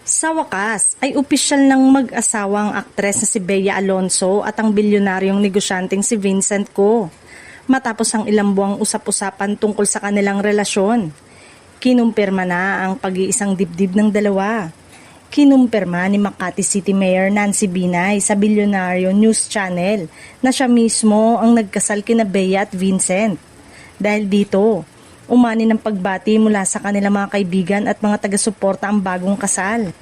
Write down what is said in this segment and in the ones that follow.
Sa wakas, ay opisyal ng mag-asawang aktres na si Bea Alonzo at ang bilyonaryong negosyanteng si Vincent Ko. Matapos ang ilang buwang usap-usapan tungkol sa kanilang relasyon, kinumpirma na ang pag-iisang dibdib ng dalawa. Kinumpirma ni Makati City Mayor Nancy Binay sa Bilyonaryo News Channel na siya mismo ang nagkasal kina Bea at Vincent. Dahil dito, umani ng pagbati mula sa kanilang mga kaibigan at mga taga-suporta ang bagong kasal.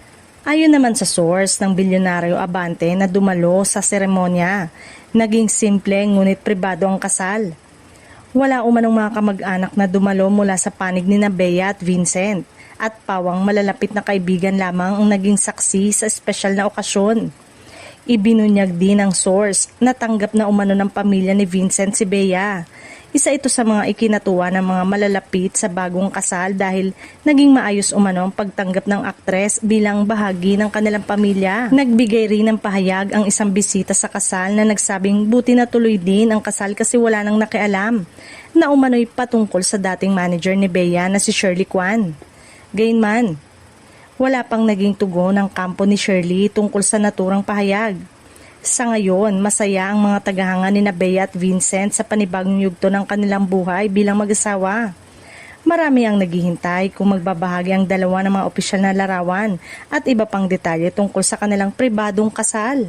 Ayon naman sa source ng Bilyonaryo Abante na dumalo sa seremonya, naging simple ngunit pribado ang kasal. Wala umanong mga kamag-anak na dumalo mula sa panig ni Bea at Vincent at pawang malalapit na kaibigan lamang ang naging saksi sa espesyal na okasyon. Ibinunyag din ng source na tanggap na umano ng pamilya ni Vincent si Bea. Isa ito sa mga ikinatuwa ng mga malalapit sa bagong kasal dahil naging maayos umano ang pagtanggap ng aktres bilang bahagi ng kanilang pamilya. Nagbigay rin ng pahayag ang isang bisita sa kasal na nagsabing buti na tuloy din ang kasal kasi wala nang nakialam na umano'y patungkol sa dating manager ni Bea na si Shirley Kwan. Gayunman, wala pang naging tugon ng kampo ni Shirley tungkol sa naturang pahayag. Sa ngayon, masaya ang mga tagahanga ni Bea at Vincent sa panibagong yugto ng kanilang buhay bilang mag-asawa. Marami ang naghihintay kung magbabahagi ang dalawa ng mga opisyal na larawan at iba pang detalye tungkol sa kanilang pribadong kasal.